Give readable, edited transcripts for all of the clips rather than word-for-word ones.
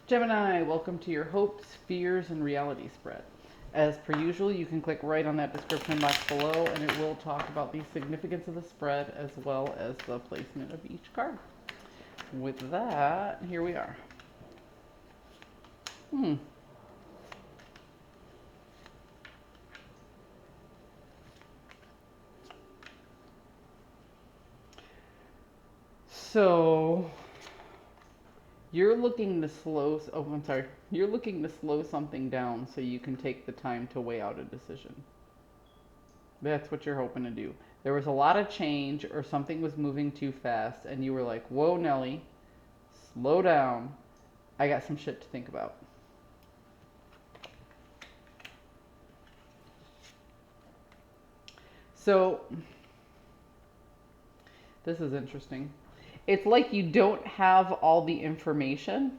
Gemini, welcome to your hopes, fears, and reality spread. As per usual, you can click right on that description box below and it will talk about the significance of the spread as well as the placement of each card. With that, here we are. So, you're looking to slow, oh, I'm sorry. You're looking to slow something down so you can take the time to weigh out a decision. That's what you're hoping to do. There was a lot of change or something was moving too fast and you were like, whoa, Nelly, slow down. I got some shit to think about. So, this is interesting. It's like you don't have all the information,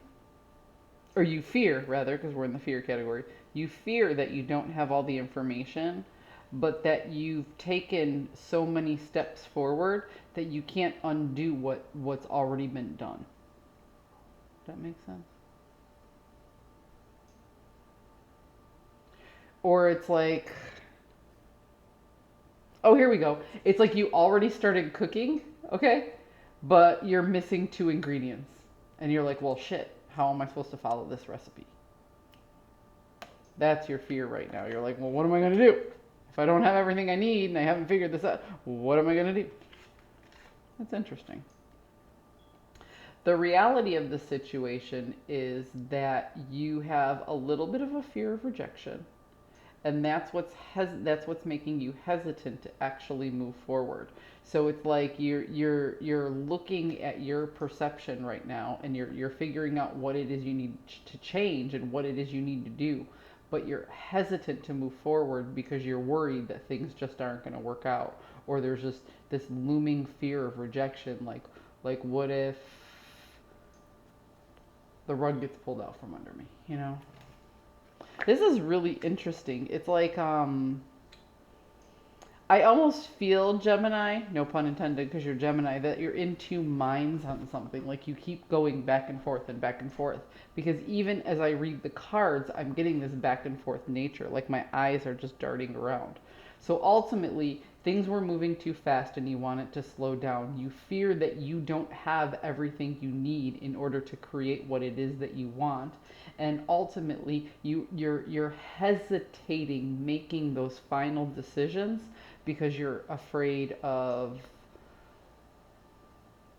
or you fear, rather, because we're in the fear category. You fear that you don't have all the information, but that you've taken so many steps forward that you can't undo what's already been done. Does that make sense? Or it's like, oh, here we go. It's like you already started cooking, okay? But you're missing two ingredients. And you're like, well, shit, how am I supposed to follow this recipe? That's your fear right now. You're like, well, what am I going to do? If I don't have everything I need and I haven't figured this out, what am I going to do? That's interesting. The reality of the situation is that you have a little bit of a fear of rejection, and that's what's making you hesitant to actually move forward. So it's like you're looking at your perception right now, and you're figuring out what it is you need to change and what it is you need to do, but you're hesitant to move forward because you're worried that things just aren't going to work out, or there's just this looming fear of rejection, like what if the rug gets pulled out from under me, you know? This is really interesting. It's like I almost feel, Gemini, no pun intended because you're Gemini, that you're in two minds on something. Like you keep going back and forth and back and forth. Because even as I read the cards, I'm getting this back and forth nature. Like my eyes are just darting around. So ultimately, things were moving too fast and you want it to slow down. You fear that you don't have everything you need in order to create what it is that you want. And ultimately, you're hesitating making those final decisions because you're afraid of,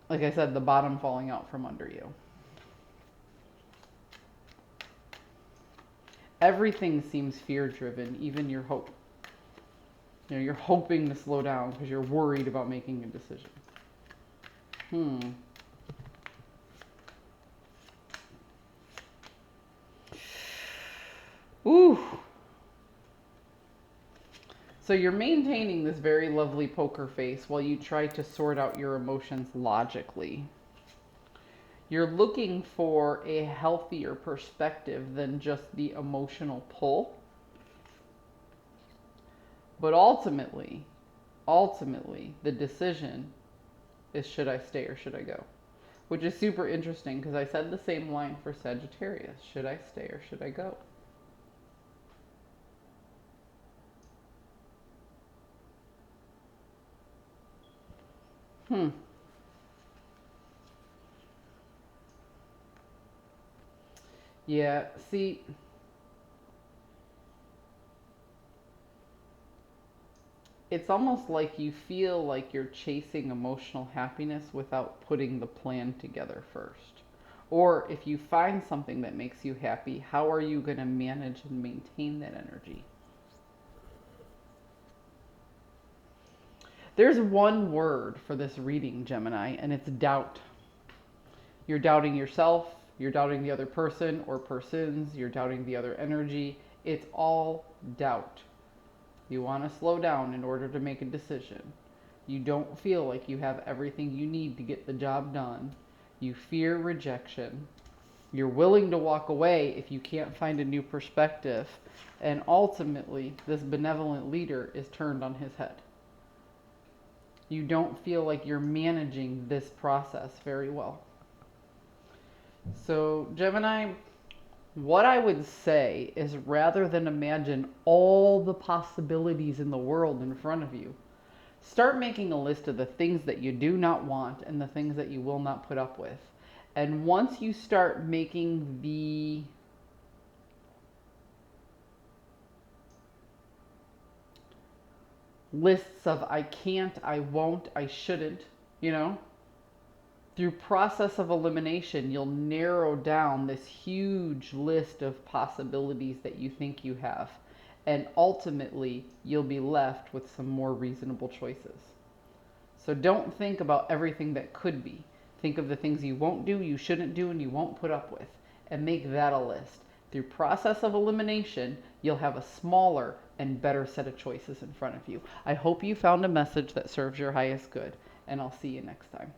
like I said, the bottom falling out from under you. Everything seems fear driven, even your hope. You know, you're hoping to slow down because you're worried about making a decision. Ooh. So you're maintaining this very lovely poker face while you try to sort out your emotions logically. You're looking for a healthier perspective than just the emotional pull. But ultimately, the decision is should I stay or should I go? Which is super interesting because I said the same line for Sagittarius. Should I stay or should I go? Yeah, see, it's almost like you feel like you're chasing emotional happiness without putting the plan together first. Or if you find something that makes you happy, how are you going to manage and maintain that energy? There's one word for this reading, Gemini, and it's doubt. You're doubting yourself, you're doubting the other person or persons, you're doubting the other energy. It's all doubt. You want to slow down in order to make a decision. You don't feel like you have everything you need to get the job done. You fear rejection. You're willing to walk away if you can't find a new perspective. And ultimately, this benevolent leader is turned on his head. You don't feel like you're managing this process very well. So, Gemini, What I would say is, rather than imagine all the possibilities in the world in front of you, start making a list of the things that you do not want and the things that you will not put up with. And once you start making the lists of I can't, I won't, I shouldn't, you know, through process of elimination, you'll narrow down this huge list of possibilities that you think you have. And ultimately, you'll be left with some more reasonable choices. So don't think about everything that could be. Think of the things you won't do, you shouldn't do, and you won't put up with, and make that a list. Through process of elimination, you'll have a smaller and better set of choices in front of you. I hope you found a message that serves your highest good, and I'll see you next time.